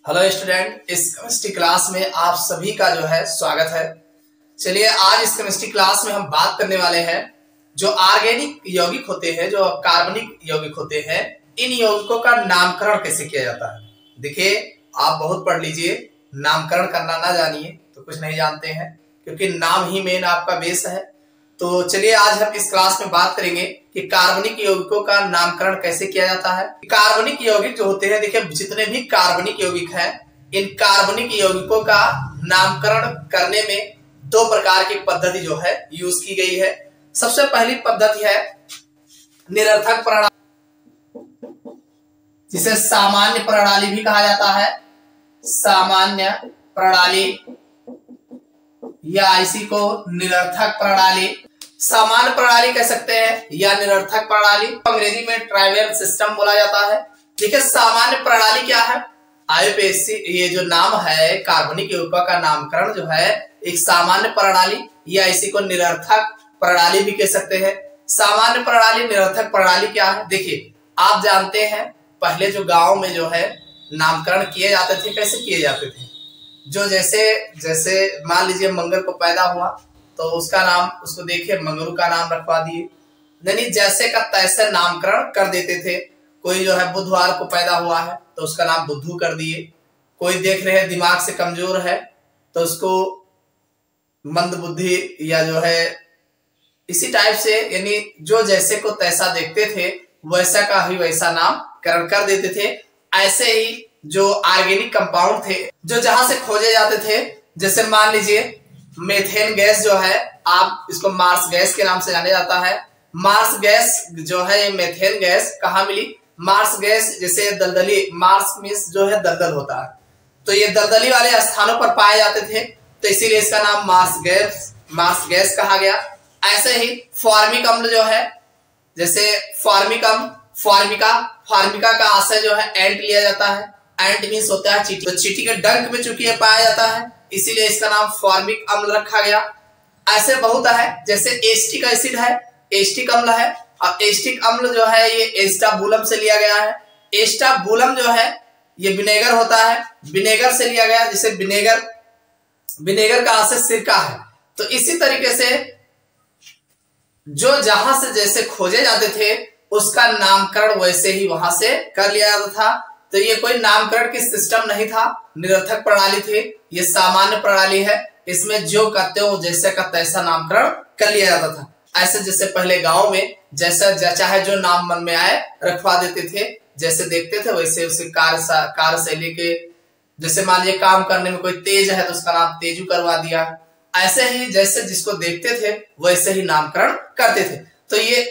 Hello student, इस chemistry class में आप सभी का जो है स्वागत है। चलिए आज इस केमिस्ट्री क्लास में हम बात करने वाले हैं जो ऑर्गेनिक यौगिक होते हैं, जो कार्बनिक यौगिक होते हैं, इन यौगिकों का नामकरण कैसे किया जाता है। देखिए आप बहुत पढ़ लीजिए, नामकरण करना ना जानिए तो कुछ नहीं जानते हैं, क्योंकि नाम ही मेन आपका बेस है। तो चलिए आज हम इस क्लास में बात करेंगे कि कार्बनिक यौगिकों का नामकरण कैसे किया जाता है। कार्बनिक यौगिक जो होते हैं, देखिए जितने भी कार्बनिक यौगिक हैं, इन कार्बनिक यौगिकों का नामकरण करने में दो प्रकार की पद्धति जो है यूज की गई है। सबसे पहली पद्धति है निरर्थक प्रणाली, जिसे सामान्य प्रणाली भी कहा जाता है। सामान्य प्रणाली या इसी को निरर्थक प्रणाली, सामान्य प्रणाली कह सकते हैं या निरर्थक प्रणाली, अंग्रेजी में ट्राइवल सिस्टम बोला जाता है। ठीक है, सामान्य प्रणाली क्या है? आईयूपीएसी, ये जो नाम है कार्बनिक यौगिकों का नामकरण जो है एक सामान्य प्रणाली या इसी को निरर्थक प्रणाली भी कह सकते हैं। सामान्य प्रणाली, निरर्थक प्रणाली क्या है? देखिए आप जानते हैं पहले जो गांव में जो है नामकरण किए जाते थे, कैसे किए जाते थे? जो जैसे मान लीजिए मंगल को पैदा हुआ तो उसका नाम, उसको देखिए मंगरू का नाम रखवा दिए, यानी जैसे का तैसे नामकरण कर देते थे। कोई जो है बुधवार को पैदा हुआ है तो उसका नाम बुद्धू कर दिए। कोई देख रहे हैं दिमाग से कमजोर है तो उसको मंदबुद्धि या जो है इसी टाइप से, यानी जो जैसे को तैसा देखते थे वैसा का ही वैसा नामकरण कर देते थे। ऐसे ही जो ऑर्गेनिक कंपाउंड थे जो जहां से खोजे जाते थे, जैसे मान लीजिए मेथेन गैस जो है, आप इसको मार्स गैस के नाम से जाना जाता है। मार्स गैस जो है, ये मेथेन गैस कहाँ मिली? मार्स गैस जैसे दलदली, मार्स मींस जो है दलदल होता है, तो ये दलदली वाले स्थानों पर पाए जाते थे, तो इसीलिए इसका नाम मार्स गैस कहा गया। ऐसे ही फॉर्मिक अम्ल जो है, जैसे फार्मिका का आशय जो है एंट लिया जाता है। एंट मींस होता है चींटी, तो चींटी के डंक में चूंकि ये पाया जाता है इसीलिए इसका नाम फॉर्मिक अम्ल रखा गया। ऐसे बहुत है, जैसे एस्टिक एसिड है, एस्टिक अम्ल है, और एस्टिक अम्ल जो है ये एस्टाबुलम से लिया गया है। एस्टाबुलम जो है ये विनेगर होता है, विनेगर से लिया गया, जैसे विनेगर का आशय सिरका है। तो इसी तरीके से जो जहां से जैसे खोजे जाते थे उसका नामकरण वैसे ही वहां से कर लिया जाता था। तो ये कोई नामकरण की सिस्टम नहीं था, निरर्थक प्रणाली थी, ये सामान्य प्रणाली है। इसमें जो करते हो जैसे का तैसा नामकरण कर लिया जाता था। ऐसे जैसे पहले गांव में जैसा चाहे जो नाम मन में आए रखवा देते थे, जैसे देखते थे वैसे उसे कार्यशैली के, जैसे मान लीजिए काम करने में कोई तेज है तो उसका नाम तेजू करवा दिया। ऐसे ही जैसे जिसको देखते थे वैसे ही नामकरण करते थे। तो ये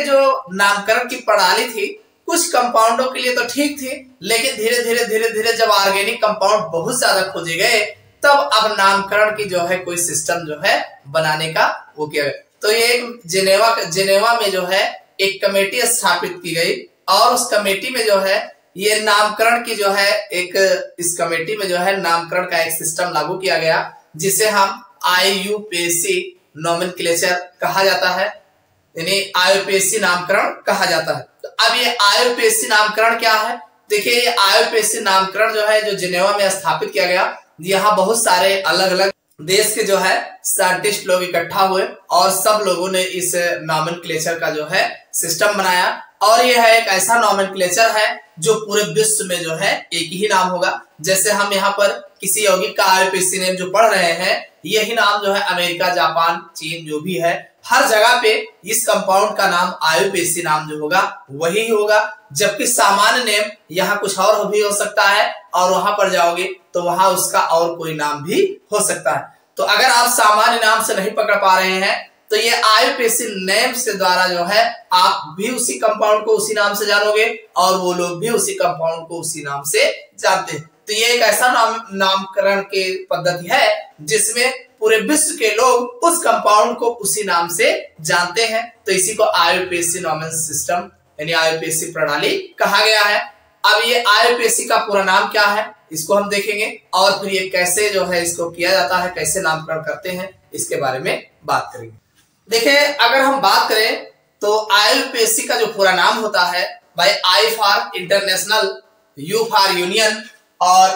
जो नामकरण की प्रणाली थी कुछ कंपाउंडों के लिए तो ठीक थी, लेकिन धीरे धीरे जब ऑर्गेनिक कंपाउंड बहुत ज्यादा खोजे गए तब अब नामकरण की जो है कोई सिस्टम जो है बनाने का वो किया गया। तो ये जेनेवा में जो है एक कमेटी स्थापित की गई, और उस कमेटी में जो है ये नामकरण की जो है इस कमेटी में जो है नामकरण का एक सिस्टम लागू किया गया, जिसे हम आईयूपीएसी नोमेनक्लेचर कहा जाता है, यानी आईयूपीएसी नामकरण कहा जाता है। तो अब ये आईयूपीएसी नामकरण क्या है? देखिए ये आईयूपीएसी नामकरण जो है जो जिनेवा में स्थापित किया गया, यहाँ बहुत सारे अलग अलग देश के जो है साइंटिस्ट लोग इकट्ठा हुए और सब लोगों ने इस नोमेनक्लेचर का जो है सिस्टम बनाया। और ये है एक ऐसा नोमेनक्लेचर है जो पूरे विश्व में जो है एक ही नाम होगा। जैसे हम यहाँ पर किसी यौगिक का आईयूपीएसी नेम जो पढ़ रहे हैं, यही नाम जो है अमेरिका, जापान, चीन जो भी है, हर जगह पे इस कंपाउंड का नाम आईयूपीएसी नाम जो होगा वही होगा। जबकि सामान्य नेम यहाँ कुछ और भी हो सकता है, और वहां पर जाओगे तो वहां उसका और कोई नाम भी हो सकता है। तो अगर आप सामान्य नाम से नहीं पकड़ पा रहे हैं तो ये आईयूपीएसी नेम से द्वारा जो है आप भी उसी कंपाउंड को उसी नाम से जानोगे और वो लोग भी उसी कंपाउंड को उसी नाम से जानते हैं। तो ये एक ऐसा नामकरण की पद्धति है जिसमें पूरे विश्व के लोग उस कंपाउंड को उसी नाम से जानते हैं। तो इसी को आईयूपीएसी नोमेन सिस्टम यानी आईयूपीएसी प्रणाली कहा गया है। अब ये आईयूपीएसी का पूरा नाम क्या है इसको हम देखेंगे, और फिर ये कैसे जो है इसको किया जाता है, कैसे नामकरण करते हैं, इसके बारे में बात करेंगे। देखिए अगर हम बात करें तो आईयूपीएसी का जो पूरा नाम होता है भाई, I for international, U for union और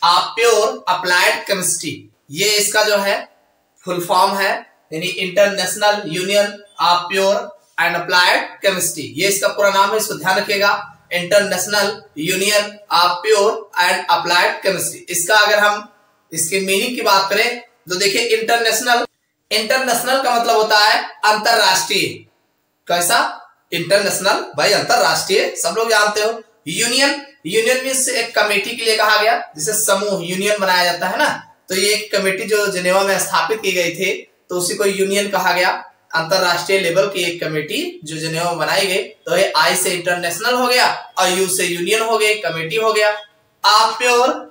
प्योर अप्लाइड केमिस्ट्री, ये इसका जो है फुल फॉर्म है, यानी international union of pure and applied chemistry, ये इसका पूरा नाम है, इसको ध्यान रखिएगा, international union of pure and applied chemistry. इसका अगर हम इसके मीनिंग की बात करें तो देखिए, इंटरनेशनल का मतलब होता है अंतरराष्ट्रीय। कैसा? इंटरनेशनल भाई अंतरराष्ट्रीय, सब लोग जानते हो। यूनियन मींस एक कमेटी के लिए कहा गया, जिसे समूह यूनियन बनाया जाता है ना, तो ये एक कमेटी जो जिनेवा में स्थापित की गई थी, तो उसी को यूनियन कहा गया। अंतरराष्ट्रीय लेवल की एक कमेटी जो जिनेवा में बनाई गई, तो ये आई से इंटरनेशनल हो गया और यू से यूनियन हो गई, कमेटी हो गया। आप प्योर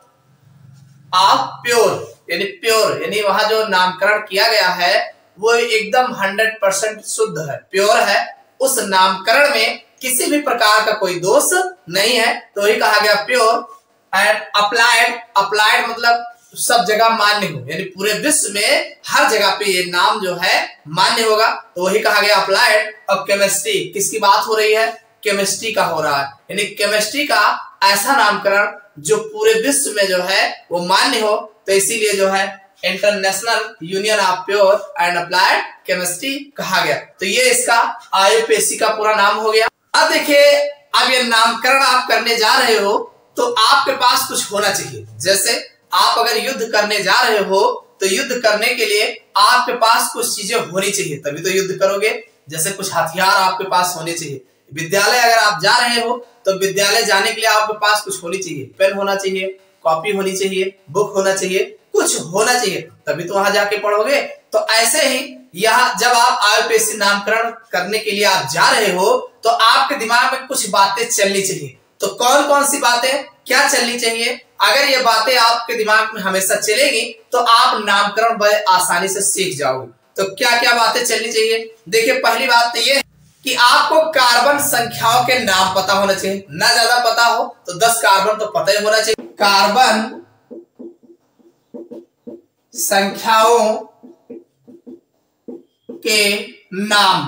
यानी वहां जो नामकरण किया गया है वो एकदम 100% शुद्ध है, प्योर है, उस नामकरण में किसी भी प्रकार का कोई दोष नहीं है, तो वही कहा गया प्योर। एंड अप्लाइड मतलब सब जगह मान्य हो, यानी पूरे विश्व में हर जगह पे ये नाम जो है मान्य होगा, तो वही कहा गया अप्लाइड। और केमिस्ट्री, किसकी बात हो रही है? केमिस्ट्री का हो रहा है, यानी केमिस्ट्री का ऐसा नामकरण जो पूरे विश्व में जो है वो मान्य हो, तो इसीलिए जो है international union of pure and applied chemistry कहा गया। तो ये इसका IUPAC का पूरा नाम हो गया। अब देखिए, अब ये नामकरण आप करने जा रहे हो तो आपके पास कुछ होना चाहिए। जैसे आप अगर युद्ध करने जा रहे हो तो युद्ध करने के लिए आपके पास कुछ चीजें होनी चाहिए, तभी तो युद्ध करोगे। जैसे कुछ हथियार आपके पास होने चाहिए। विद्यालय अगर आप जा रहे हो तो विद्यालय जाने के लिए आपके पास कुछ होनी चाहिए, पेन होना चाहिए, कॉपी होनी चाहिए, बुक होना चाहिए, कुछ होना चाहिए, तभी तो वहां जाके पढ़ोगे। तो ऐसे ही यहाँ जब आप IUPAC नामकरण करने के लिए आप जा रहे हो तो आपके दिमाग में कुछ बातें चलनी चाहिए। तो कौन कौन सी बातें क्या चलनी चाहिए? अगर ये बातें आपके दिमाग में हमेशा चलेगी तो आप नामकरण बड़े आसानी से सीख जाओगे। तो क्या क्या बातें चलनी चाहिए? देखिए, पहली बात तो ये कि आपको कार्बन संख्याओं के नाम पता होना चाहिए। ना ज्यादा पता हो तो 10 कार्बन तो पता ही होना चाहिए। कार्बन संख्याओं के नाम।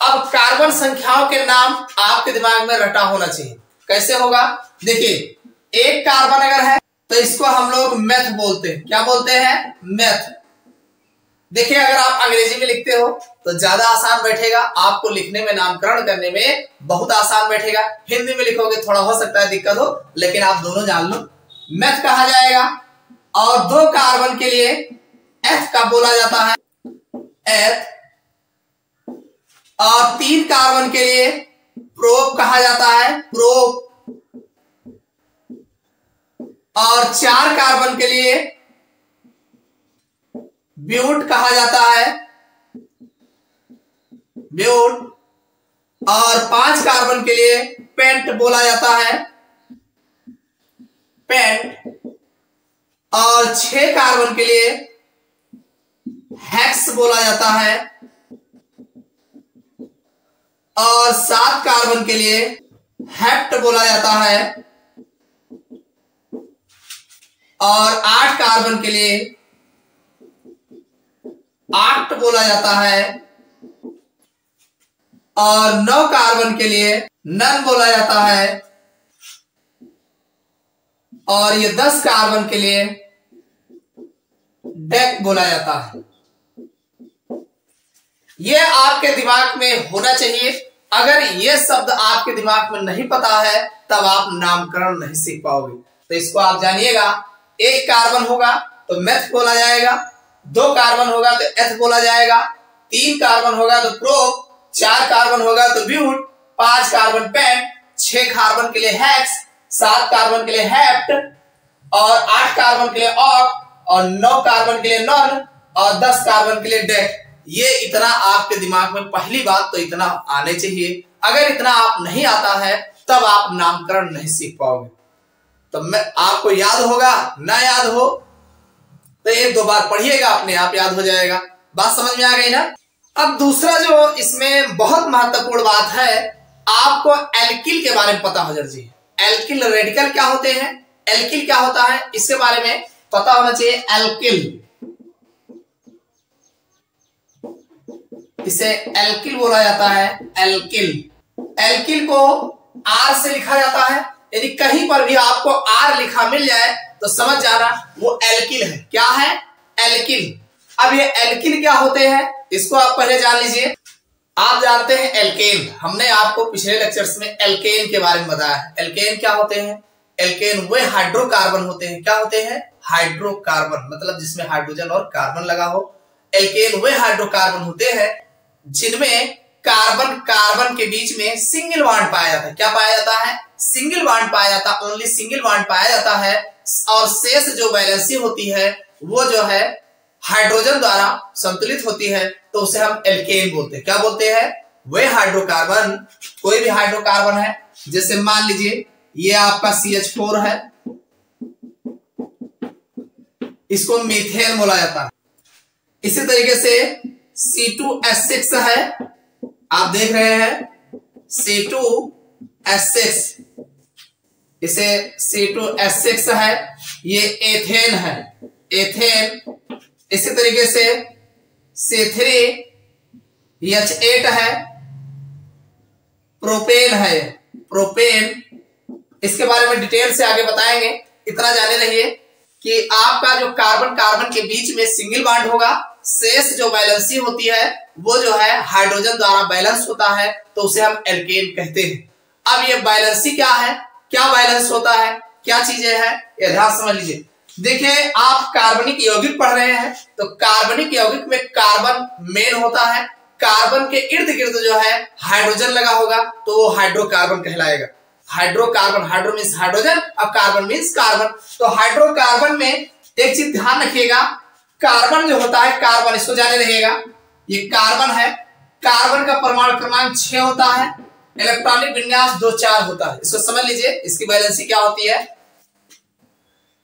अब कार्बन संख्याओं के नाम आपके दिमाग में रटा होना चाहिए। कैसे होगा? देखिए, एक कार्बन अगर है तो इसको हम लोग मेथ बोलते हैं। क्या बोलते हैं? मेथ। देखिए, अगर आप अंग्रेजी में लिखते हो तो ज्यादा आसान बैठेगा, आपको लिखने में, नामकरण करने में बहुत आसान बैठेगा। हिंदी में लिखोगे थोड़ा हो सकता है दिक्कत हो, लेकिन आप दोनों जान लो, मेथ कहा जाएगा। और 2 कार्बन के लिए एथ का बोला जाता है, एथ। और 3 कार्बन के लिए प्रोप कहा जाता है, प्रोप। और 4 कार्बन के लिए ब्यूट कहा जाता है, ब्यूट। और 5 कार्बन के लिए पेंट बोला जाता है, पेंट। और 6 कार्बन के लिए हेक्स बोला जाता है। और 7 कार्बन के लिए हेप्ट बोला जाता है। और 8 कार्बन के लिए आक्ट बोला जाता है। और 9 कार्बन के लिए नन बोला जाता है। और ये 10 कार्बन के लिए डेक बोला जाता है। ये आपके दिमाग में होना चाहिए। अगर ये शब्द आपके दिमाग में नहीं पता है तब आप नामकरण नहीं सीख पाओगे। तो इसको आप जानिएगा, 1 कार्बन होगा तो मेथ बोला जाएगा, 2 कार्बन होगा तो एथ बोला जाएगा, 3 कार्बन होगा तो प्रोप, 4 कार्बन होगा तो ब्यूट, 5 कार्बन पेंट, 6 कार्बन के लिए हेक्स, 7 कार्बन के लिए हेप्ट, और 8 कार्बन के लिए ऑक्ट, और 9 कार्बन के लिए नॉन, और 10 कार्बन के लिए डेक। ये इतना आपके दिमाग में पहली बात तो इतना आने चाहिए। अगर इतना आप नहीं आता है तब आप नामकरण नहीं सीख पाओगे। तो मैं आपको याद होगा, ना याद हो तो 1-2 बार पढ़िएगा, अपने आप याद हो जाएगा। बात समझ में आ गई ना? अब दूसरा जो इसमें बहुत महत्वपूर्ण बात है, आपको एल्किल के बारे में पता होना चाहिए। एल्किल रेडिकल क्या होते हैं, एल्किल क्या होता है, इसके बारे में पता होना चाहिए। एल्किल, इसे एल्किल बोला जाता है, एल्किल। एल्किल को आर से लिखा जाता है, यानी कहीं पर भी आपको R लिखा मिल जाए तो समझ जाना वो एल्किल है। क्या है? एल्किल। अब ये एल्किल क्या होते हैं इसको आप पहले जान लीजिए। आप जानते हैं एल्केन, हमने आपको पिछले लेक्चर्स में एल्केन के बारे में बताया। एल्केन क्या होते हैं? एल्केन वे हाइड्रोकार्बन होते हैं। क्या होते हैं? हाइड्रोकार्बन, मतलब जिसमें हाइड्रोजन और कार्बन लगा हो। एल्केन वे हाइड्रोकार्बन होते हैं जिनमें कार्बन कार्बन के बीच में सिंगल बॉन्ड पाया जाता है। क्या पाया जाता है? सिंगल बॉन्ड पाया जाता है, ओनली सिंगल बॉन्ड पाया जाता है। और शेष जो वैलेंसी होती है वो जो है हाइड्रोजन द्वारा संतुलित होती है, तो उसे हम एल्केन बोलते हैं। क्या बोलते हैं? वे हाइड्रोकार्बन, कोई भी हाइड्रोकार्बन है, जैसे मान लीजिए ये आपका CH4 है, इसको मीथेन बोला जाता है। इसी तरीके से C2H6 है, आप देख रहे हैं C2H6, इसे C2H6 है, ये एथेन है, एथेन। इसी तरीके से C3H8 है, प्रोपेन है, प्रोपेन। इसके बारे में डिटेल से आगे बताएंगे, इतना जाने रहिए कि आपका जो कार्बन कार्बन के बीच में सिंगल बॉन्ड होगा, शेष जो बैलेंसी होती है वो जो है हाइड्रोजन द्वारा बैलेंस होता है, तो उसे हम एल्केन कहते हैं। अब ये बैलेंसी क्या है, क्या बैलेंस होता है, क्या चीजें हैं, ये ध्यान समझ लीजिए। देखिए आप कार्बनिक यौगिक पढ़ रहे हैं, तो कार्बनिक यौगिक में कार्बन मेन होता है, कार्बन के इर्द गिर्द जो है हाइड्रोजन लगा होगा, तो वो हाइड्रोकार्बन कहलाएगा। हाइड्रोकार्बन, हाइड्रो मीन्स हाइड्रोजन और कार्बन मीन्स कार्बन। तो हाइड्रोकार्बन में एक चीज ध्यान रखिएगा, कार्बन जो होता है, कार्बन इसको जाने रहिएगा, ये कार्बन है, कार्बन का परमाणु क्रमांक 6 होता है, इलेक्ट्रॉनिक विन्यास 2-4 होता है। इसको समझ लीजिए, इसकी वैलेंसी क्या होती है।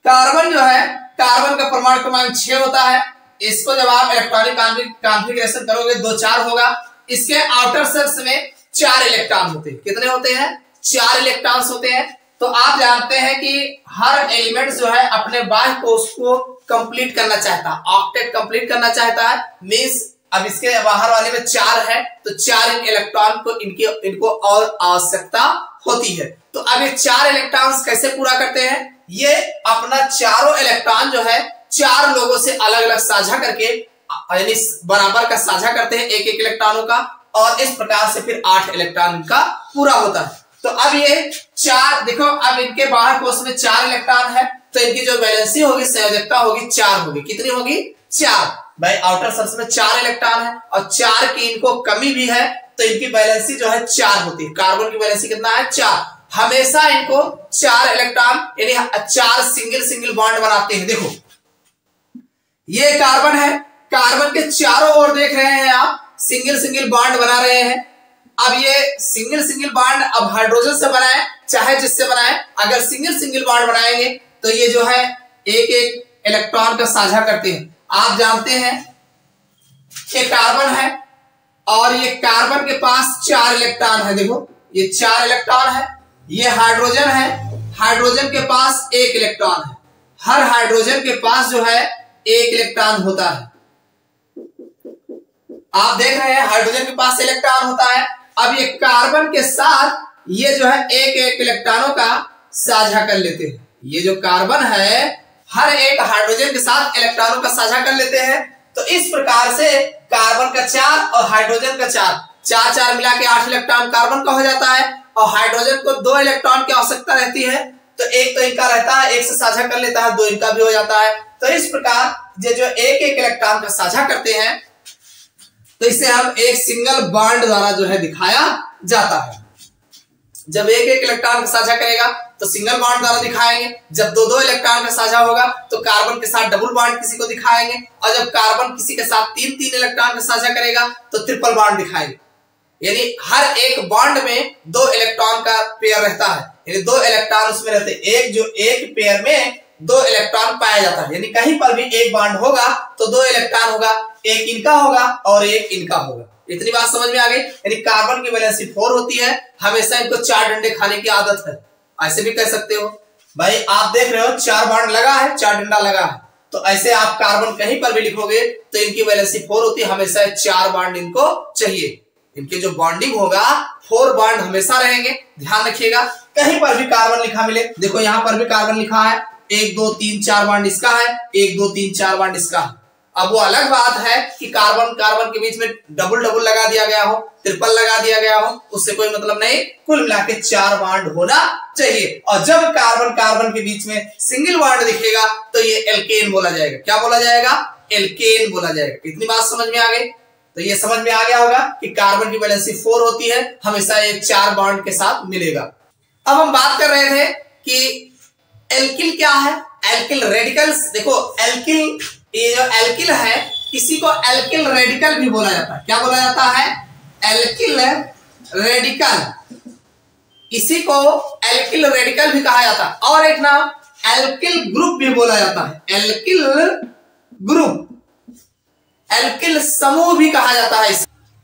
कार्बन जो है, कार्बन का परमाणु क्रमांक 6 होता है, इसको जब आप इलेक्ट्रॉनिक कॉन्फ़िगरेशन करोगे 2-4 होगा। इसके आउटर शेल्स में 4 इलेक्ट्रॉन होते हैं। कितने होते हैं? 4 इलेक्ट्रॉन्स होते हैं। तो आप जानते हैं कि हर एलिमेंट जो है अपने बाह्य कोश को कंप्लीट करना चाहता है, ऑक्टेट कंप्लीट करना चाहता है। मींस अब इसके बाहर वाले में 4 है, तो 4 इलेक्ट्रॉन को इनको और आवश्यकता होती है। तो अब ये 4 इलेक्ट्रॉन्स कैसे पूरा करते हैं? ये अपना चारों इलेक्ट्रॉन जो है 4 लोगों से अलग अलग साझा करके, यानी बराबर का साझा करते हैं एक इलेक्ट्रॉनों का, और इस प्रकार से फिर 8 इलेक्ट्रॉन का पूरा होता है। तो अब ये 4 देखो, अब इनके बाहर कोश में 4 इलेक्ट्रॉन है, तो इनकी जो वैलेंसी होगी, संयोजकता होगी 4 होगी। कितनी होगी? 4। भाई आउटर शेल्स में 4 इलेक्ट्रॉन है और 4 की इनको कमी भी है, तो इनकी वैलेंसी जो है 4 होती है। कार्बन की वैलेंसी कितना है? 4। हमेशा इनको 4 इलेक्ट्रॉन यानी 4 सिंगल बॉन्ड बनाते हैं। देखो ये कार्बन है, कार्बन के चारों ओर देख रहे हैं आप, सिंगल बॉन्ड बना रहे हैं। अब ये सिंगल बॉन्ड अब हाइड्रोजन से बनाए चाहे जिससे बनाए, अगर सिंगल बॉन्ड बनाएंगे तो ये जो है एक इलेक्ट्रॉन का साझा करते हैं। आप जानते हैं ये कार्बन है और ये कार्बन के पास 4 इलेक्ट्रॉन है। देखो ये 4 इलेक्ट्रॉन है, ये हाइड्रोजन है, हाइड्रोजन के पास 1 इलेक्ट्रॉन है। हर हाइड्रोजन के पास जो है 1 इलेक्ट्रॉन होता है। आप देख रहे हैं हाइड्रोजन के पास इलेक्ट्रॉन होता है। अब ये कार्बन के साथ ये जो है एक इलेक्ट्रॉनों का साझा कर लेते हैं। ये जो कार्बन है हर एक हाइड्रोजन के साथ इलेक्ट्रॉनों का साझा कर लेते हैं। तो इस प्रकार से कार्बन का 4 और हाइड्रोजन का 4 मिला के 8 इलेक्ट्रॉन कार्बन का हो जाता है, और हाइड्रोजन को 2 इलेक्ट्रॉन की आवश्यकता रहती है, तो एक तो इनका रहता है, एक से साझा कर लेता है, 2 इनका भी हो जाता है। तो इस प्रकार ये जो एक इलेक्ट्रॉन का साझा करते हैं, तो इसे हम एक सिंगल बॉन्ड द्वारा जो है दिखाया जाता है। जब एक इलेक्ट्रॉन का साझा करेगा तो सिंगल बॉन्ड द्वारा दिखाएंगे, जब 2 इलेक्ट्रॉन का साझा होगा तो कार्बन के साथ डबल बॉन्ड किसी को दिखाएंगे, और जब कार्बन किसी के साथ 3 इलेक्ट्रॉन का साझा करेगा तो ट्रिपल बॉन्ड दिखाएंगे। यानी हर एक बॉन्ड में 2 इलेक्ट्रॉन का पेयर रहता है, यानी 2 इलेक्ट्रॉन उसमें रहते हैं। एक पेयर में 2 इलेक्ट्रॉन पाया जाता है, यानी कहीं पर भी एक बॉन्ड होगा तो 2 इलेक्ट्रॉन होगा, एक इनका होगा और एक इनका होगा। इतनी बात समझ में आ गई। यानी कार्बन की वैलेंसी 4 होती है, हमेशा इनको 4 डंडे खाने की आदत है, ऐसे भी कह सकते हो। भाई आप देख रहे हो 4 बॉन्ड लगा है, 4 डंडा लगा है, तो ऐसे आप कार्बन कहीं पर भी लिखोगे तो इनकी वैलेंसी 4 होती है, हमेशा 4 बॉन्ड इनको चाहिए। इनके जो बॉन्डिंग होगा 4 बॉन्ड हमेशा रहेंगे, ध्यान रखिएगा। कहीं पर भी कार्बन लिखा मिले, देखो यहां पर भी कार्बन लिखा है, 1 2 3 4 बॉन्ड इसका है, 1 2 3 4 बॉन्ड इसका है। अब वो अलग बात है कि कार्बन कार्बन के बीच में डबल डबल लगा दिया गया हो, ट्रिपल लगा दिया गया हो, उससे कोई मतलब नहीं, कुल मिला के 4 बॉन्ड होना चाहिए। और जब कार्बन कार्बन के बीच में सिंगल बॉन्ड दिखेगा तो ये एल्केन बोला जाएगा। क्या बोला जाएगा? एल्केन बोला जाएगा। इतनी बात समझ में आ गई? तो ये समझ में आ गया होगा कि कार्बन की वैलेंसी 4 होती है, हमेशा ये 4 बॉन्ड के साथ मिलेगा। अब हम बात कर रहे थे कि एल्किल क्या है, एल्किल रेडिकल्स। देखो एल्किल, ये जो एल्किल है इसी को एल्किल रेडिकल भी बोला जाता है। क्या बोला जाता है? Alkyl radical. इसी को एल्किल रेडिकल भी कहा जाता है। और एक नाम एल्किल ग्रुप भी बोला जाता है, एल्किल ग्रुप, एल्किल समूह भी कहा जाता है।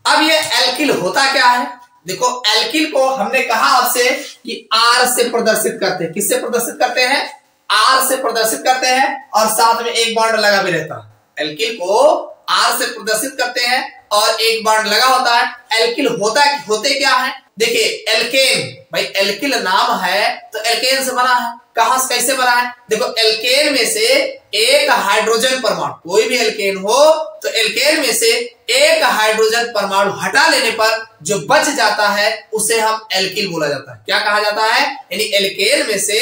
अब ये एल्किल होता क्या है? देखो एल्किल को हमने कहा आपसे कि आर से प्रदर्शित करते हैं। किससे प्रदर्शित करते हैं? आर से प्रदर्शित करते हैं और साथ में एक बॉन्ड लगा भी रहता है। एल्किल को आर से प्रदर्शित करते हैं और एक बॉन्ड लगा होता है। एल्किल होते क्या है? देखिए एल्केन, भाई एल्किल नाम है तो एल्केन से बना है। कहां से कैसे बना है? देखो एल्केन में से एक हाइड्रोजन परमाणु, कोई भी एल्केन हो तो एल्केन में से एक हाइड्रोजन परमाणु हटा लेने पर जो बच जाता है उसे हम एल्किल बोला जाता है। क्या कहा जाता है? यानी एल्केन में से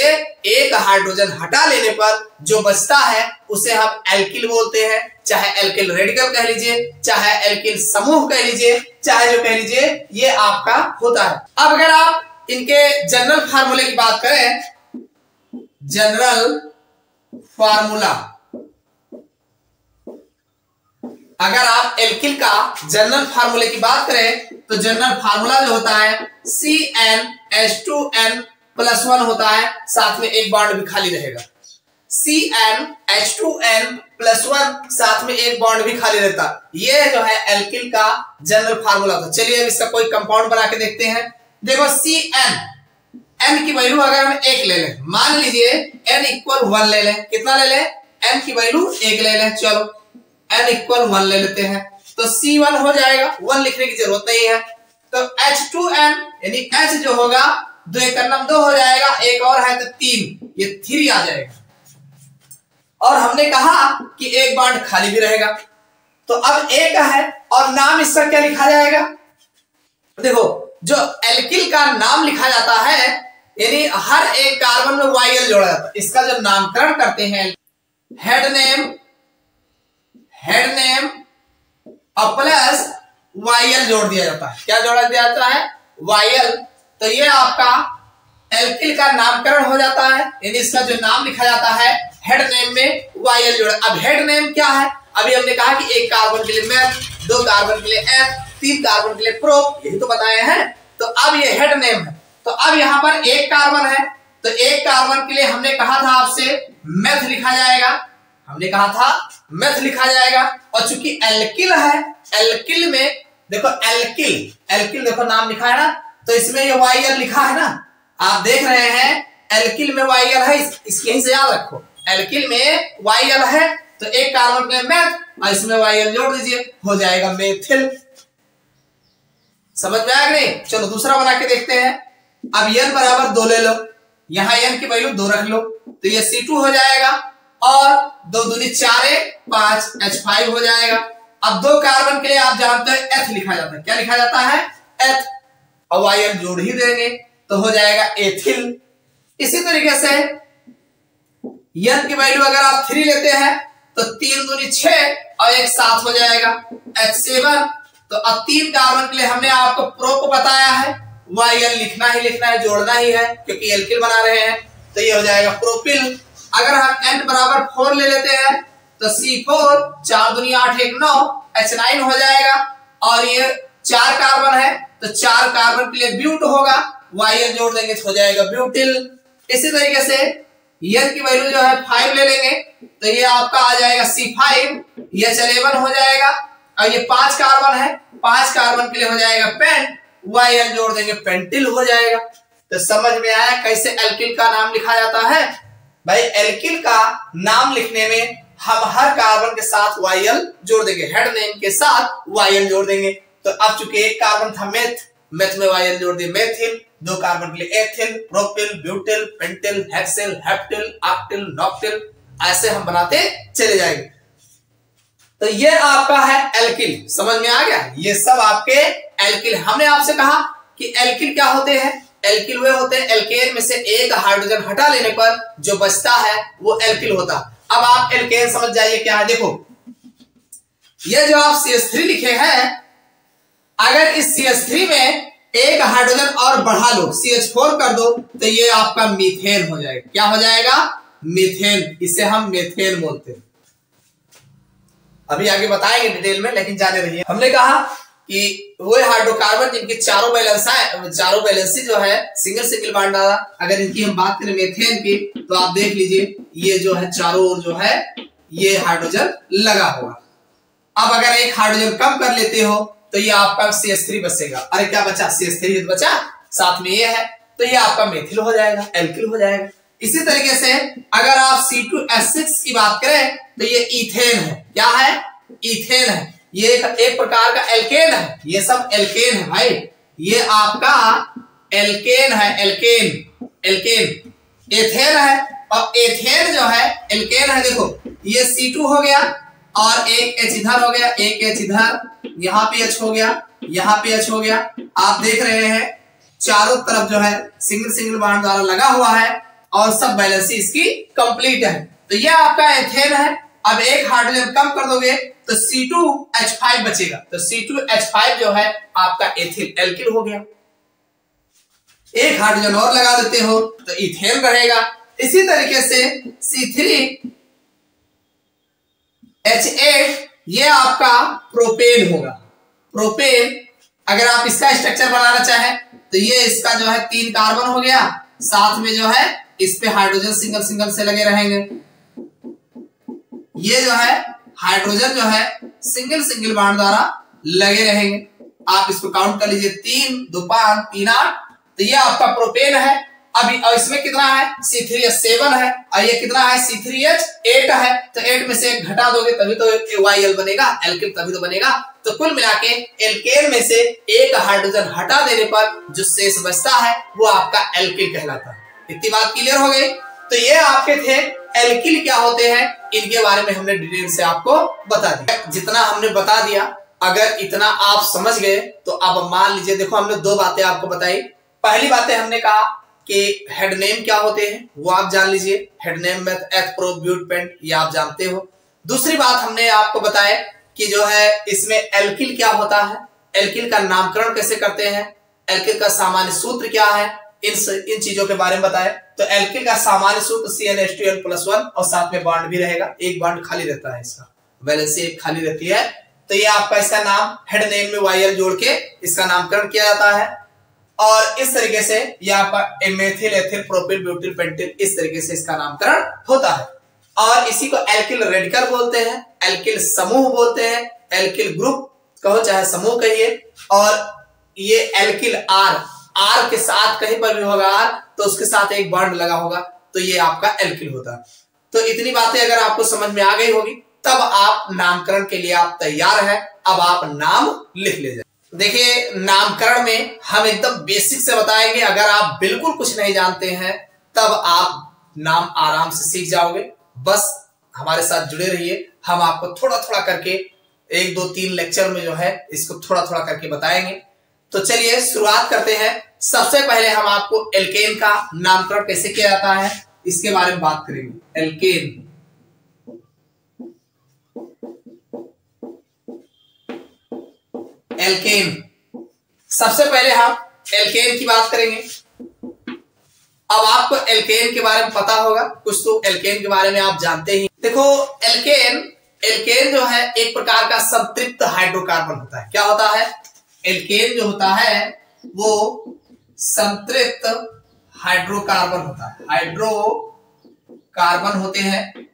एक हाइड्रोजन हटा लेने पर जो बचता है उसे हम एल्किल बोलते हैं। चाहे एल्किल रेडिकल कह लीजिए, चाहे एल्किल समूह कह लीजिए, चाहे जो कह लीजिए, ये आपका होता है। अब अगर आप इनके जनरल फार्मूले की बात करें, जनरल फार्मूला, अगर आप एल्किल का जनरल फार्मूले की बात करें तो जनरल फार्मूला जो होता है CnH2n+1 होता है, साथ में एक बॉन्ड भी खाली रहेगा। CnH2n+1 साथ में एक बॉन्ड भी खाली रहता। ये जो है एल्किल का जनरल फार्मूला था। चलिए अब इसका कोई कंपाउंड बना के देखते हैं। देखो Cn, n की वैल्यू अगर हम 1 ले लें, मान लीजिए n = 1 ले लें, कितना ले लें? n की वैल्यू 1 ले लें। चलो n = 1 ले लेते हैं तो C1 हो जाएगा, 1 लिखने की जरूरत नहीं है। तो H2n यानी H जो होगा 2 × 2 हो जाएगा, एक और है तो 3, ये 3 आ जाएगा। और हमने कहा कि एक बॉन्ड खाली भी रहेगा। तो अब एक है और नाम इसका क्या लिखा जाएगा? देखो जो एल्किल का नाम लिखा जाता है यानी हर एक कार्बन में YL जोड़ा जाता है, इसका जब नामकरण करते हैं हेड नेम और प्लस YL जोड़ दिया जाता है। क्या जोड़ा दिया जाता है? YL। तो ये आपका एल्किल का नामकरण हो जाता है, यानी इसका जो नाम लिखा जाता है हेड नेम में YL जोड़ा। अब हेड नेम क्या है? अभी हमने कहा कि एक कार्बन के लिए मेथ, 2 कार्बन के लिए एथ, 3 कार्बन के लिए प्रोप, यही तो बताए हैं। तो अब ये हेड नेम है। तो अब यहाँ पर एक कार्बन है तो एक कार्बन के लिए हमने कहा था आपसे मेथ लिखा जाएगा, हमने कहा था मेथ लिखा जाएगा। और चूंकि एल्किल है, एल्किल में देखो एल्किल देखो नाम लिखा है ना, तो इसमें ये YL लिखा है ना, आप देख रहे हैं एल्किल में YL है, इसके यहीं से याद रखो। एल्किल में YL है तो एक कार्बन के मेथ और इसमें YL जोड़ दीजिए, हो जाएगा मेथिल। समझ में आया नहीं? चलो दूसरा बना के देखते हैं। अब n = 2 ले लो, यहां n की वैल्यू 2 रख लो तो ये C2 हो जाएगा और 2 दूनी 4 5 H5 हो जाएगा। अब 2 कार्बन के लिए आप जानते हैं एथ लिखा जाता है। क्या लिखा जाता है? एथ। और YL जोड़ ही देंगे तो हो जाएगा एथिल। इसी तरीके से n की वैल्यू अगर आप 3 लेते हैं तो 3 दूनी 6 और 1 7 हो जाएगा H7। तो अब 3 कार्बन के लिए हमने आपको प्रोप बताया है, YL लिखना है, जोड़ना ही है क्योंकि एल्किल बना रहे हैं, तो ये हो जाएगा प्रोपिल। अगर हम n = 4 ले लेते हैं तो C4, 4 दूनी 8 1 9 H9 हो जाएगा। और ये 4 कार्बन है तो 4 कार्बन के लिए ब्यूट होगा, YL जोड़ देंगे तो हो जाएगा ब्यूटिल। इसी तरीके से n की वैल्यू जो है 5 ले लेंगे तो ये आपका आ जाएगा C5, ये 11 हो जाएगा। और ये 5 कार्बन है, 5 कार्बन के लिए हो जाएगा पेंट, YL जोड़ देंगे पेंटिल हो जाएगा। तो समझ में आया कैसे एल्किल का नाम लिखा जाता है? भाई एल्किल का नाम लिखने में हम हर कार्बन के साथ YL जोड़ देंगे, हेड नेम के साथ YL जोड़ देंगे। तो अब चूंकि एक कार्बन था मेथ, मेथ में वाई एल जोड़ दिए मेथिल, 2 कार्बन के लिए ethyl, propyl, butyl, pentyl, hexyl, heptyl, octyl, नॉक्टिल, ऐसे हम बनाते चले जाएंगे। तो ये आपका है एल्किल, समझ में आ गया? ये सब आपके एल्किल। हमने आपसे कहा कि एल्किल क्या होते हैं? एल्किल वे होते हैं एल्केन में से एक हाइड्रोजन हटा लेने पर जो बचता है वो एल्किल होता है। अब आप एल्केन समझ जाइए क्या है। देखो ये जो आप CH3 लिखे हैं, अगर इस CH3 में एक हाइड्रोजन और बढ़ा लो, CH4 कर दो, तो ये आपका मीथेन हो जाएगा। क्या हो जाएगा? मीथेन। इसे हम मीथेन बोलते हैं। अभी आगे बताएंगे डिटेल में, लेकिन जाने रहिए। हमने कहा कि वो हाइड्रोकार्बन जिनकी चारों बैलेंसी जो है सिंगल सिंगल बॉन्ड डाला, अगर इनकी हम बात करें मीथेन की, तो आप देख लीजिए ये जो है चारों ओर जो है ये हाइड्रोजन लगा हुआ। अब अगर एक हाइड्रोजन कम कर लेते हो तो ये आपका CH3 बचेगा। अरे क्या बचा? CH3 बचा, साथ में ये है, तो ये आपका मेथिल हो जाएगा, एल्किल हो जाएगा। इसी तरीके से अगर आप C2H6 की बात करें तो ये इथेन है। क्या है? इथेन है। ये एक प्रकार का एल्केन है। ये सब एल्केन है भाई, ये आपका एल्केन है। एल्केन एथेन है, और एथेन जो है एल्केन है। देखो ये C2 हो गया और एक H इधर हो गया, एक H इधर, यहाँ पे H हो गया, यहाँ पे H हो गया। आप देख रहे हैं चारों तरफ जो है सिंगल सिंगल बॉन्ड द्वारा लगा हुआ है और सब बैलेंसी इसकी कंप्लीट है। तो ये आपका एथेन है। अब एक हाइड्रोजन कम कर दोगे तो C2H5 बचेगा, तो C2H5 जो है आपका एथिल, एल्किल हो गया। एक हाइड्रोजन और लगा देते हो तो इथेन रहेगा। इसी तरीके से C3H8 ये आपका प्रोपेन होगा। प्रोपेन अगर आप इसका स्ट्रक्चर बनाना चाहें तो ये इसका जो है 3 कार्बन हो गया, साथ में जो है इस पे हाइड्रोजन सिंगल सिंगल से लगे रहेंगे। ये जो है हाइड्रोजन जो है सिंगल सिंगल बॉन्ड द्वारा लगे रहेंगे। आप इसको काउंट कर लीजिए, 3 2 5 3 8, तो ये आपका प्रोपेन है। अभी और इसमें कितना है? C3H7 है, और ये कितना है? C3H8 है। तो 8 में से 1 घटा दोगे तभी तो YL बनेगा, एल्किल तभी तो बनेगा। तो कुल मिला के एल्केन में से एक हाइड्रोजन हटा देने पर जो शेष बचता है वो आपका एल्किल कहलाता है। इतनी बात क्लियर हो गई? तो ये आपके थे एल्किल क्या होते हैं, इनके बारे में हमने डिटेल से आपको बता दिया। जितना हमने बता दिया, अगर इतना आप समझ गए तो अब मान लीजिए, देखो हमने 2 बातें आपको बताई। पहली बातें हमने कहा कि हेड नेम क्या होते हैं वो आप जान लीजिए, हेड नेम में एथ प्रो ब्यूट पेंट ये आप जानते हो। दूसरी बात हमने आपको बताया कि जो है इसमें एल्किल क्या होता है, एल्किल का नामकरण कैसे करते हैं, एल्किल का सामान्य सूत्र क्या है, इन चीजों के बारे में बताया। तो एल्किल का सामान्य सूत्र CnH2n+1 और साथ में बॉन्ड भी रहेगा, एक बॉन्ड खाली रहता है, इसका वैलेंसी एक खाली रहती है। तो ये आपका इसका नाम हेड नेम में YL जोड़ के इसका नामकरण किया जाता है। और इस तरीके से ये आपका methyl, ethyl, propyl, butyl, pentyl, इस तरीके से इसका नामकरण होता है। और इसी को एल्किल रेडिकल बोलते हैं, एल्किल समूह बोलते हैं, एल्किल ग्रुप कहो चाहे समूह कहिए। और ये एल्किल आर के साथ कहीं पर भी होगा आर, तो उसके साथ एक बॉन्ड लगा होगा, तो ये आपका एल्किल होता है। तो इतनी बातें अगर आपको समझ में आ गई होगी तब आप नामकरण के लिए आप तैयार हैं। अब आप नाम लिख ले जाए। देखिए नामकरण में हम एकदम बेसिक से बताएंगे, अगर आप बिल्कुल कुछ नहीं जानते हैं तब आप नाम आराम से सीख जाओगे। बस हमारे साथ जुड़े रहिए, हम आपको थोड़ा थोड़ा करके 1 2 3 लेक्चर में जो है इसको थोड़ा थोड़ा करके बताएंगे। तो चलिए शुरुआत करते हैं। सबसे पहले हम आपको एल्केन का नामकरण कैसे किया जाता है इसके बारे में बात करेंगे। एल्केन, एल्केन सबसे पहले हम एल्केन की बात करेंगे। अब आपको एल्केन के बारे में पता होगा, कुछ तो एल्केन के बारे में आप जानते ही। देखो एल्केन जो है एक प्रकार का संतृप्त हाइड्रोकार्बन होता है। क्या होता है? एल्केन जो होता है वो संतृप्त हाइड्रोकार्बन होता है। हाइड्रोकार्बन होते हैं,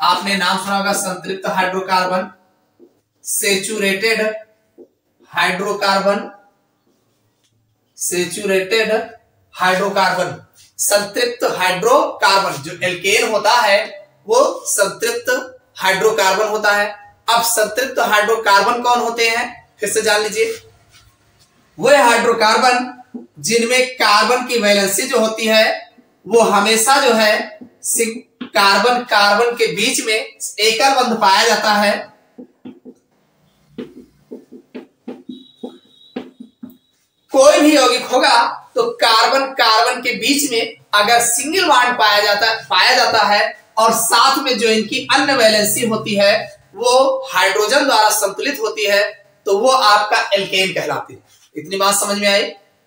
आपने नाम सुना होगा संतृप्त hydrocarbon, saturated hydrocarbon, saturated hydrocarbon, संतृप्त हाइड्रोकार्बन। जो एल्केन होता है वो संतृप्त हाइड्रोकार्बन होता है। अब संतृप्त हाइड्रोकार्बन कौन होते हैं फिर से जान लीजिए। वे हाइड्रोकार्बन जिनमें कार्बन की वैलेंसी जो होती है वो हमेशा जो है कार्बन कार्बन के बीच में एकल बंध पाया जाता है। कोई भी यौगिक होगा तो कार्बन कार्बन के बीच में अगर सिंगल बॉन्ड पाया जाता है और साथ में जो इनकी अन्य वैलेंसी होती है वो हाइड्रोजन द्वारा संतुलित होती है तो वो आपका एल्केन कहलाते हैं। इतनी बात समझ में आई।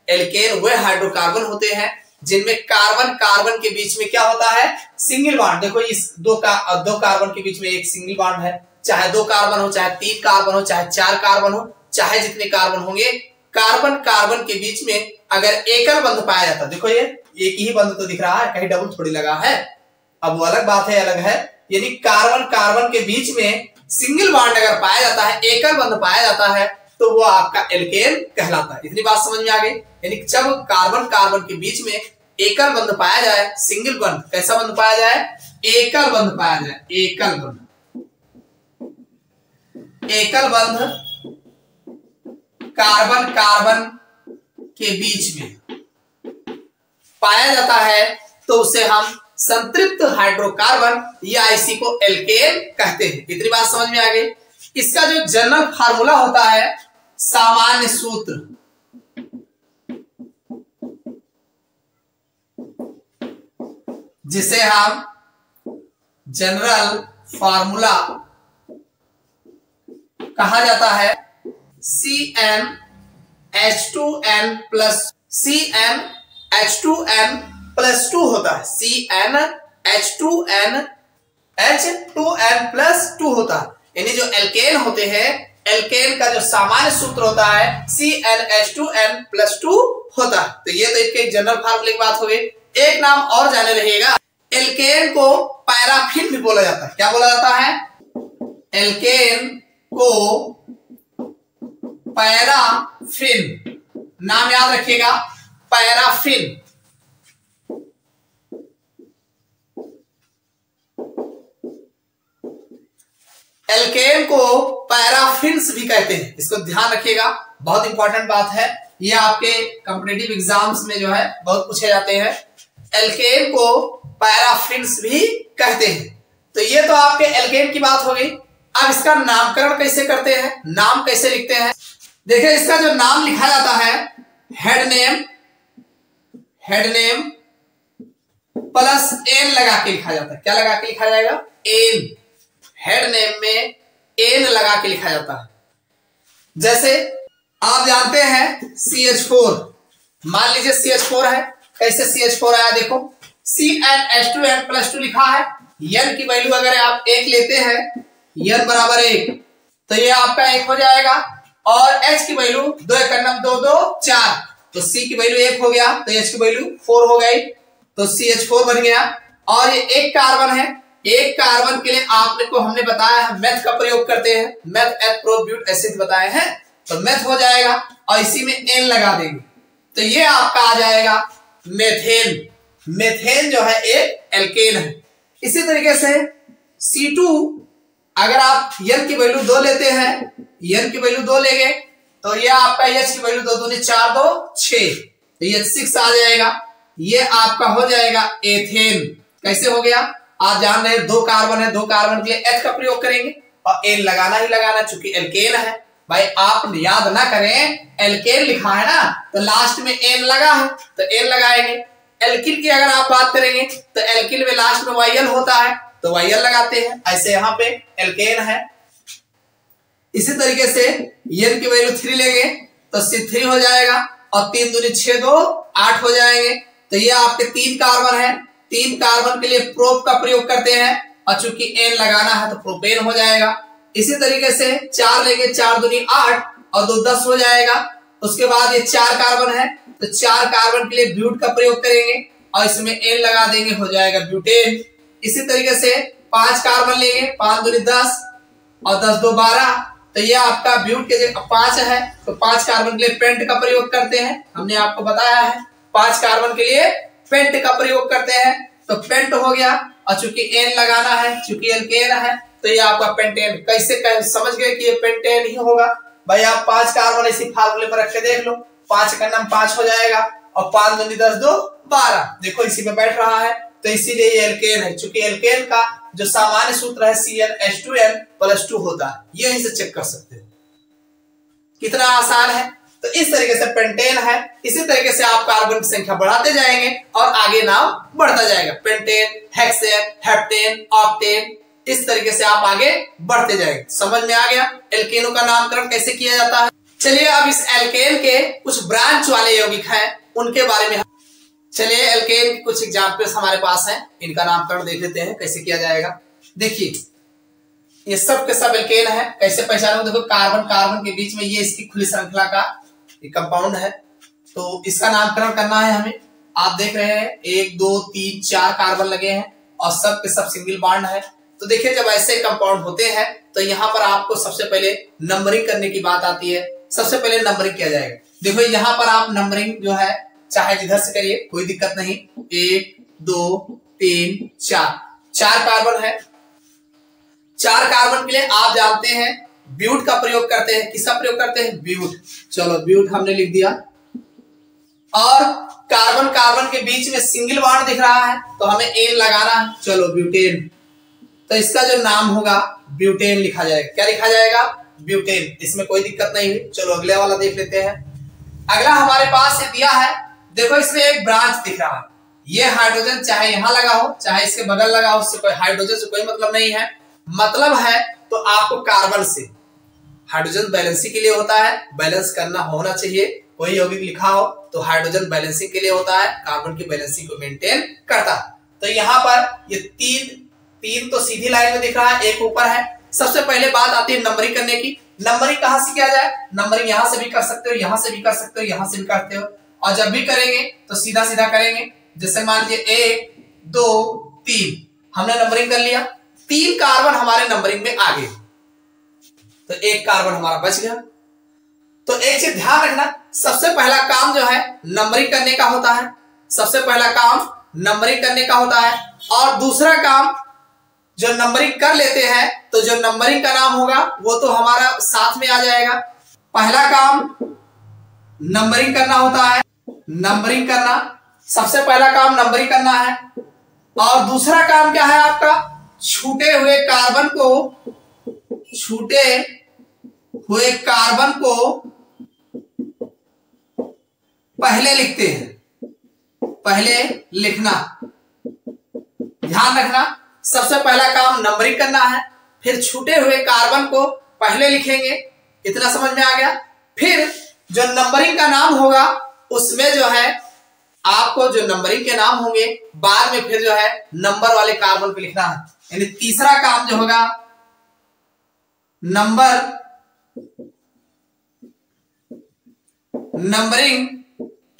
एल्केन वे हाइड्रोकार्बन होते हैं जिनमें कार्बन कार्बन के बीच में क्या होता है, सिंगल बॉन्ड। देखो इस दो कार्बन के बीच में एक सिंगल बॉन्ड है, चाहे 2 कार्बन हो, चाहे 3 कार्बन हो, चाहे 4 कार्बन हो, चाहे जितने कार्बन होंगे, कार्बन कार्बन के बीच में अगर एकल बंध पाया जाता है, देखो ये एक ही बंध तो दिख रहा है, कहीं डबल थोड़ी लगा है, अब वो अलग बात है, अलग है। यानी कार्बन कार्बन के बीच में सिंगल बॉन्ड अगर पाया जाता है, एकल बंध पाया जाता है तो वो आपका एल्केन कहलाता है। इतनी बात समझ में आ गई। यानी जब कार्बन कार्बन के बीच में एकल बंध पाया जाए, सिंगल बंध, कैसा बंध पाया जाए, एकल बंध पाया जाए, एकल बंध, एकल बंध कार्बन कार्बन के बीच में पाया जाता है तो उसे हम संतृप्त हाइड्रोकार्बन या इसी को एल्केन कहते हैं। इतनी बात समझ में आ गई। इसका जो जनरल फार्मूला होता है, सामान्य सूत्र, जिसे हम जनरल फार्मूला कहा जाता है, CnH2n प्लस CnH2n प्लस 2 होता है, CnH2n प्लस 2 होता है। यानी जो एल्केन होते हैं, एल्केन का जो सामान्य सूत्र होता है CnH2n प्लस 2 होता है। तो ये तो एक जनरल फार्मूले की बात हो गई। एक नाम और जाने रहिएगा, एल्केन को पैराफिन भी बोला जाता है। क्या बोला जाता है, एल्केन को पैराफिन, नाम याद रखिएगा, पैराफिन। एल्केन को पैराफिन्स भी कहते हैं, इसको ध्यान रखिएगा, बहुत इंपॉर्टेंट बात है। ये आपके कॉम्पिटिटिव एग्जाम्स में जो है बहुत पूछे जाते हैं। एल्केन को पैराफिन्स भी कहते हैं। तो ये तो आपके एल्केन की बात हो गई। अब इसका नामकरण कैसे करते हैं, नाम कैसे लिखते हैं। देखिए इसका जो नाम लिखा जाता है, हेड नेम प्लस एन लगा के लिखा जाता है। क्या लगा के लिखा जाएगा, एन। हेड नेम में एन लगा के लिखा जाता है। जैसे आप जानते हैं CH4, मान लीजिए CH4 है। कैसे CH4 आया, देखो CnH2n प्लस 2 लिखा है। n की वैल्यू अगर आप 1 लेते हैं, n बराबर 1, तो ये आपका 1 हो जाएगा। और H की वैल्यू 2 × 2 2 4, तो C की वैल्यू 1 हो गया, तो H की वैल्यू 4 हो गई, तो CH4 बन गया। और ये एक कार्बन है, एक कार्बन के लिए आपने को हमने बताया है मेथ का प्रयोग करते हैं, मेथ एप्रोब्यूट एसिड बताए हैं, तो मेथ हो जाएगा और इसी में एन लगा देंगे, तो ये आपका आ जाएगा मेथेन। मेथेन जो है एक एल्केन है। इसी तरीके से C2, अगर आप n की वैल्यू 2 लेते हैं, n की वैल्यू 2 लेंगे तो ये आपका H की वैल्यू 2 दूनी 4 2 6, तो ये 6 आ जाएगा। ये आपका हो जाएगा एथेन। कैसे हो गया, आप जान रहे हैं 2 कार्बन है, 2 कार्बन के लिए H का प्रयोग करेंगे और एन लगाना ही लगाना, चूंकि एल्केन है। भाई आप याद ना करें, एल्केन लिखा है ना तो लास्ट में एन लगा है तो एन लगाएंगे। एल्किल की अगर आप बात करेंगे तो एल्किल में लास्ट में YL होता है तो YL लगाते हैं। ऐसे यहाँ पे एल्केन है। इसी तरीके से n की वैल्यू 3 लेंगे तो C3 हो जाएगा और 3 दूनी 6 2 8 हो जाएंगे। तो ये आपके 3 कार्बन है, 3 कार्बन के लिए प्रोप का प्रयोग करते हैं और चूंकि एन लगाना है तो प्रोपेन हो जाएगा। इसी तरीके से 4 लेंगे, 4 दूनी 8 और 2 10 हो जाएगा। उसके बाद ये 4 कार्बन है तो 4 कार्बन के लिए ब्यूट का प्रयोग करेंगे और इसमें एन लगा देंगे, हो जाएगा ब्यूटेन। इसी तरीके से 5 कार्बन लेंगे, 5 दूनी 10 और 10 2 12, तो ये आपका ब्यूट के 5 है तो 5 कार्बन के लिए पेंट का प्रयोग करते हैं। हमने आपको बताया है 5 कार्बन के लिए पेंट का प्रयोग करते हैं तो पेंट हो गया। और चूंकि एन लगाना है, चूंकि एल्केन है तो ये आपका पेंटेन। कैसे समझ गए कि ये पेंटेन ही होगा। भाई आप 5 कार्बन इसी फार्मूले पर रख के देख लो, 5 का नाम 5 हो जाएगा और 5 दूनी 10 2 12। देखो इसी पे बैठ रहा है, तो इसीलिए ये एल्केन है। चूंकि एल्केन का जो सामान्य सूत्र है CnH2n+2 होता है, ये इसे चेक कर सकते हैं। कितना आसान है। तो इस तरीके से पेंटेन है। इसी तरीके से आप कार्बन की संख्या बढ़ाते जाएंगे और आगे नाम बढ़ता जाएगा। पेंटेन, हेक्सेन, हेप्टेन, ऑक्टेन, इस तरीके से आप आगे बढ़ते जाएंगे। समझ में आ गया एल्केनों का नामकरण कैसे किया जाता है। चलिए अब इस एल्केन के कुछ ब्रांच वाले यौगिक हैं उनके बारे में। चलिए एल्केन के कुछ एग्जाम्पल्स हमारे पास हैं, इनका नामकरण देख लेते हैं कैसे किया जाएगा। देखिए ये सब के सब एल्केन है। कैसे पहचानो, देखो कार्बन कार्बन के बीच में ये इसकी खुली श्रृंखला का कंपाउंड है, तो इसका नामकरण करना है हमें। आप देख रहे हैं 1 2 3 4 कार्बन लगे हैं और सब के सब सिंगल बॉन्ड है। तो देखिए जब ऐसे कंपाउंड होते हैं तो यहाँ पर आपको सबसे पहले नंबरिंग करने की बात आती है। सबसे पहले नंबरिंग किया जाएगा। देखो यहाँ पर आप नंबरिंग जो है चाहे जिधर से करिए, कोई दिक्कत नहीं। 1 2 3 4 4 कार्बन है। 4 कार्बन के लिए आप जानते हैं ब्यूट का प्रयोग करते हैं। किसका प्रयोग करते हैं? ब्यूट। चलो ब्यूट हमने लिख दिया। और कार्बन कार्बन के बीच में सिंगल बॉन्ड दिख रहा है तो हमें एन लगाना है। चलो ब्यूटेन, तो इसका जो नाम होगा ब्यूटेन लिखा जाएगा। क्या लिखा जाएगा? ब्यूटेन। इसमें कोई दिक्कत नहीं हुई। चलो अगले वाला देख लेते हैं। अगला हमारे पास ये दिया है, देखो इसमें एक ब्रांच दिख रहा है। ये हाइड्रोजन चाहे यहां लगा हो चाहे इसके बगल लगा हो, उससे कोई हाइड्रोजन से कोई मतलब नहीं है। मतलब है तो आपको कार्बन से, हाइड्रोजन बैलेंसिंग के लिए होता है, बैलेंस करना होना चाहिए। कोई यौगिक लिखा हो तो हाइड्रोजन बैलेंसिंग के लिए होता है, कार्बन की बैलेंसिंग को मेंटेन करता है। तो यहाँ पर ये तीन तो सीधी लाइन में दिख रहा है, एक ऊपर है। सबसे पहले बात आती है नंबरिंग करने की। नंबरिंग कहां से किया जाए? नंबरिंग यहां से भी कर सकते हो, यहां से भी कर सकते हो, यहां से भी करते हो। और जब भी करेंगे तो सीधा सीधा करेंगे। जैसे मान लीजिए 1 2 3 हमने नंबरिंग कर लिया। 3 कार्बन हमारे नंबरिंग में आ गए, तो 1 कार्बन हमारा बच गया। तो एक चीज ध्यान रखना, सबसे पहला काम जो है नंबरिंग करने का होता है। सबसे पहला काम नंबरिंग करने का होता है। और दूसरा काम जो नंबरिंग कर लेते हैं तो जो नंबरिंग का नाम होगा वो तो हमारा साथ में आ जाएगा। पहला काम नंबरिंग करना होता है। नंबरिंग करना, सबसे पहला काम नंबरिंग करना है। और दूसरा काम क्या है आपका? छूटे हुए कार्बन को पहले लिखते हैं। पहले लिखना, ध्यान रखना। सबसे पहला काम नंबरिंग करना है, फिर छूटे हुए कार्बन को पहले लिखेंगे। इतना समझ में आ गया। फिर जो नंबरिंग का नाम होगा उसमें जो है आपको जो नंबरिंग के नाम होंगे बाद में फिर जो है नंबर वाले कार्बन को लिखना है। यानी तीसरा काम जो होगा नंबरिंग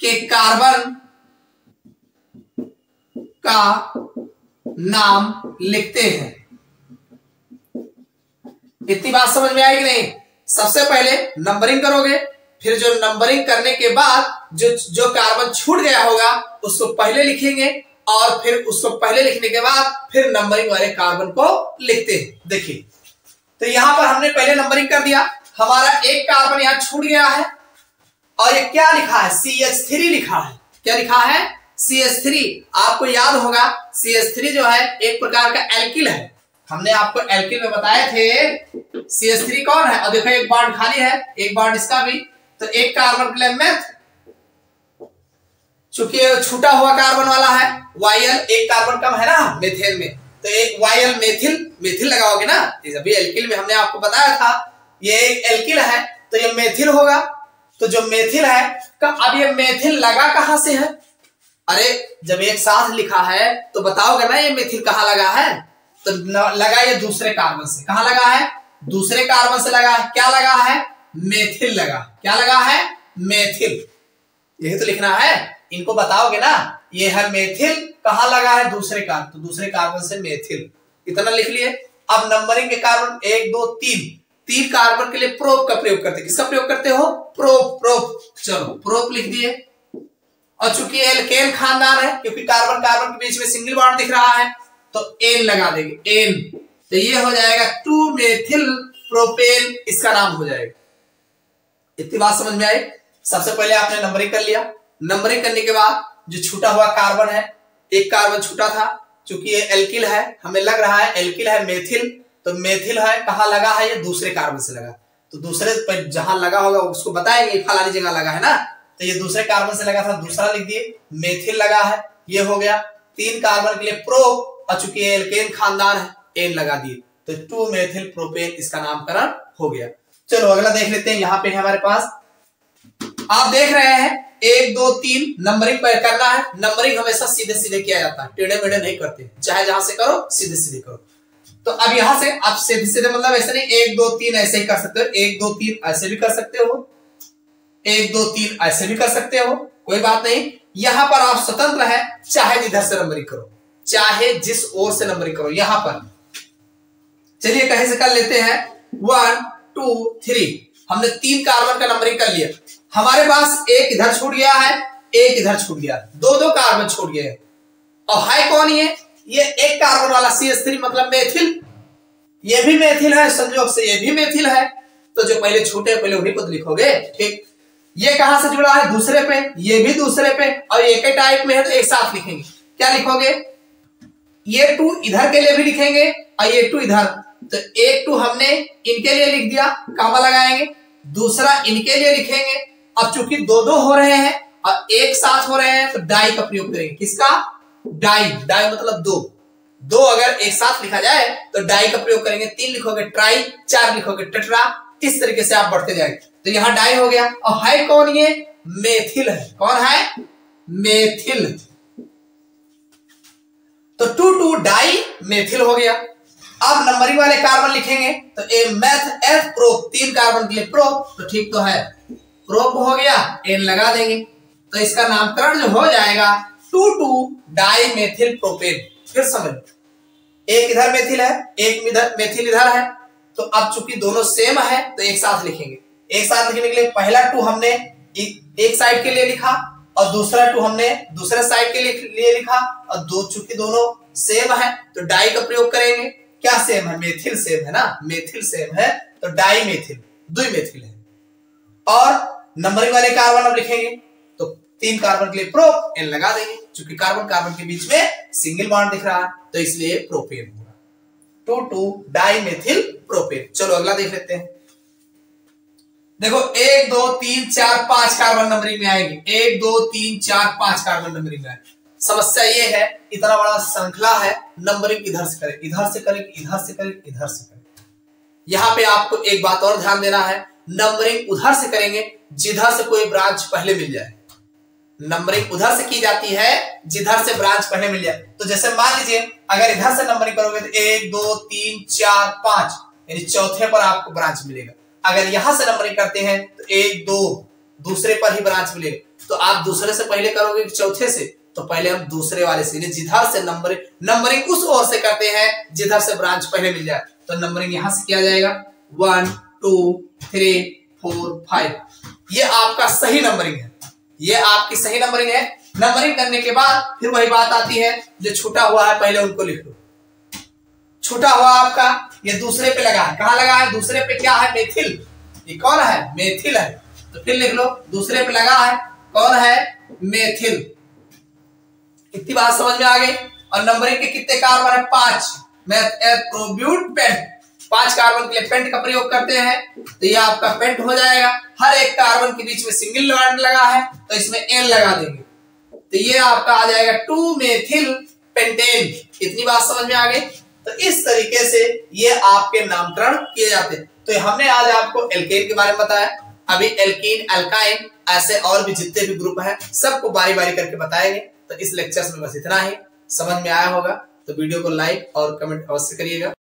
के कार्बन का नाम लिखते हैं। इतनी बात समझ में आई कि नहीं? सबसे पहले नंबरिंग करोगे, फिर जो नंबरिंग करने के बाद जो कार्बन छूट गया होगा उसको पहले लिखेंगे और फिर उसको पहले लिखने के बाद फिर नंबरिंग वाले कार्बन को लिखते हैं। देखिए तो यहां पर हमने पहले नंबरिंग कर दिया। हमारा एक कार्बन यहां छूट गया है और ये क्या लिखा है? CH3 लिखा है। क्या लिखा है? CH3। आपको याद होगा CH3 जो है एक प्रकार का एल्किल है। हमने आपको एल्किल में बताए थे CH3 कौन है। और देखो एक बॉन्ड खाली है, एक बॉन्ड इसका भी, तो एक कार्बन के लिए मेथ, चूंकि छूटा हुआ कार्बन वाला है YL, एक कार्बन कम है ना मेथेन में, तो एक YL मेथिल लगाओगे ना। अभी एल्किल में हमने आपको बताया था ये एक एल्किल है तो ये मेथिल होगा। तो जो मेथिल है, अब ये मेथिल लगा कहां से है? अरे जब एक साथ लिखा है तो बताओगे ना ये मेथिल कहां लगा है। तो लगा ये दूसरे कार्बन से। कहां लगा है? दूसरे कार्बन से लगा है। क्या लगा है? मेथिल लगा। क्या लगा है? मेथिल। यही तो लिखना है। इनको बताओगे ना ये है मेथिल, कहां लगा है? दूसरे कार्बन, तो दूसरे कार्बन से मेथिल। इतना लिख लिए। अब नंबरिंग के कार्बन 1 2 3 कार्बन के लिए प्रोप का प्रयोग करते। किसका प्रयोग करते हो? प्रोप। चलो प्रोप लिख दिए। और चूंकि एल्केन खानदान है, क्योंकि कार्बन कार्बन के बीच में सिंगल बॉन्ड दिख रहा है, तो एन लगा देंगे। एन, तो ये हो जाएगा 2 मेथिल प्रोपेन, इसका नाम हो जाएगा। इतनी बात समझ में आई? सबसे पहले आपने नंबरिंग कर लिया। नंबरिंग करने के बाद जो छूटा हुआ कार्बन है, एक कार्बन छूटा था, क्योंकि ये एल्किल है, हमें लग रहा है एल्किल है, मेथिल, तो मेथिल है, कहाँ लगा है, ये दूसरे कार्बन से लगा, तो दूसरे पर जहां लगा होगा उसको बताएंगे फलानी जगह लगा है ना, तो ये दूसरे कार्बन से लगा था, दूसरा लिख दिए, मेथिल लगा है, ये हो गया। 3 कार्बन के लिए प्रो, और चूंकि एल्केन खानदान है, एन लगा दिए, तो 2 मेथिल प्रोपेन इसका नामकरण हो गया। चलो अगला देख लेते हैं। यहाँ पे है हमारे पास, आप देख रहे हैं 1 2 3 नंबरिंग करना है। नंबरिंग हमेशा सीधे सीधे किया जाता है, टेढ़े मेढ़े नहीं करते, चाहे जहां से करो सीधे सीधे करो। तो अब यहां से आप सीधे सीधे मतलब ऐसे नहीं 1 2 3 ऐसे ही कर सकते हो, 1 2 3 ऐसे भी कर सकते हो, 1 2 3 ऐसे भी कर सकते हो, कोई बात नहीं। यहां पर आप स्वतंत्र है, चाहे जिधर से नंबरिंग करो, चाहे जिस ओर से नंबरिंग करो। यहां पर चलिए कहीं से कर लेते हैं, 1 2 3 हमने 3 कार्बन का नंबरिंग कर लिया। हमारे पास एक इधर छूट गया है, एक इधर छूट गया, 2 कार्बन छूट गए। और है कौन ये एक कार्बन वाला CH3 मतलब मेथिल, ये भी मेथिल है, संयोग से ये भी मेथिल है, तो जो पहले छूटे पहले उन्हीं को लिखोगे, ठीक। ये कहां से जुड़ा है, दूसरे पे, ये भी दूसरे पे, और एक ही टाइप में है तो एक साथ लिखेंगे। क्या लिखोगे, ये 2 इधर के लिए भी लिखेंगे और ये 2 इधर, तो एक 2 हमने इनके लिए लिख दिया, कामा लगाएंगे, दूसरा इनके लिए लिखेंगे। अब चूंकि 2 हो रहे हैं और एक साथ हो रहे हैं, तो डाई का प्रयोग करेंगे। किसका, डाई, डाई मतलब 2 अगर एक साथ लिखा जाए तो डाई का प्रयोग करेंगे। 3 लिखोगे ट्राई, 4 लिखोगे टेट्रा, इस तरीके से आप बढ़ते जाएंगे। तो यहां डाई हो गया। और है कौन, ये मेथिल है। कौन है, मेथिल, तो 2 2 डाई मेथिल हो गया। अब नंबरिंग वाले कार्बन लिखेंगे, तो ए मेथ एथ प्रोप, 3 कार्बन के लिए प्रोप, तो ठीक तो है, प्रोप हो गया, एन लगा देंगे, तो इसका नामकरण जो हो जाएगा 2 2 डाई मेथिल प्रोपेन। फिर समझ, एक इधर मेथिल है, एक इधर मेथिल इधर है, तो अब चूंकि दोनों सेम है तो एक साथ लिखेंगे। एक साथ लिखने के लिए पहला 2 हमने एक साइड के लिए लिखा और दूसरा 2 हमने दूसरे साइड के लिए लिखा, और चूंकि दोनों सेम है तो डाई का प्रयोग करेंगे। क्या सेम है, मेथिल सेम है ना, मेथिल सेम है तो डाई मेथिल, 2 मेथिल है। और नंबरिंग वाले कार्बन अब लिखेंगे, तो 3 कार्बन के लिए प्रोप, एन लगा देंगे, क्योंकि कार्बन कार्बन के बीच में सिंगल बॉन्ड दिख रहा है तो इसलिए प्रोपेन होगा, 2 2 डाई मेथिल प्रोपेन। चलो अगला देख लेते हैं। देखो 1 2 3 4 5 कार्बन नंबरिंग में आएगी, 1 2 3 4 5 कार्बन नंबरिंग में आएगी। समस्या ये है, इतना बड़ा श्रृंखला है, नंबरिंग इधर से करें, इधर से करें, इधर से करें, इधर से करें। यहां पे आपको एक बात और ध्यान देना है, नंबरिंग उधर से करेंगे जिधर से कोई ब्रांच पहले मिल जाए। नंबरिंग उधर से की जाती है जिधर से ब्रांच पहले मिल जाए। तो जैसे मान लीजिए अगर इधर से नंबरिंग करोगे तो 1 2 3 4 5 यानी चौथे पर आपको ब्रांच मिलेगा। अगर यहां से नंबरिंग करते हैं तो 1 2 दूसरे पर ही ब्रांच मिलेगा। तो आप दूसरे से पहले करोगे चौथे से, तो पहले हम दूसरे वाले से, जिधर से नंबरिंग उस ओर से करते हैं जिधर से ब्रांच पहले मिल जाए। तो नंबरिंग यहां से किया जाएगा 1 2 3 4 5। ये आपका सही नंबरिंग है, ये आपकी सही नंबरिंग है। नंबरिंग करने के बाद फिर वही बात आती है, जो छूटा हुआ है पहले उनको लिख लो। छूटा हुआ आपका ये दूसरे पे लगा है, कहां लगा है, दूसरे पे क्या है, मेथिल, ये कौन है, मेथिल है, तो फिर लिख लो दूसरे पे लगा है, कौन है, मेथिल। इतनी बात समझ में आ गई। और नंबरिंग के कितने कार्बन है, 5। प्रोब्यूट पेंट, 5 कार्बन के लिए पेंट का प्रयोग करते हैं, तो ये आपका पेंट हो जाएगा। हर एक कार्बन के बीच में सिंगल बॉन्ड लगा है तो इसमें एन लगा देंगे, तो ये आपका आ जाएगा 2 मेथिल पेंटेन। इतनी बात समझ में आ गई। तो इस तरीके से ये आपके नामकरण किए जाते हैं। तो हमने आज आपको एल्केन के बारे में बताया, अभी एल्कीन एल्काइन ऐसे और भी जितने भी ग्रुप हैं सबको बारी बारी करके बताएंगे। तो इस लेक्चर में बस इतना ही। समझ में आया होगा तो वीडियो को लाइक और कमेंट अवश्य करिएगा।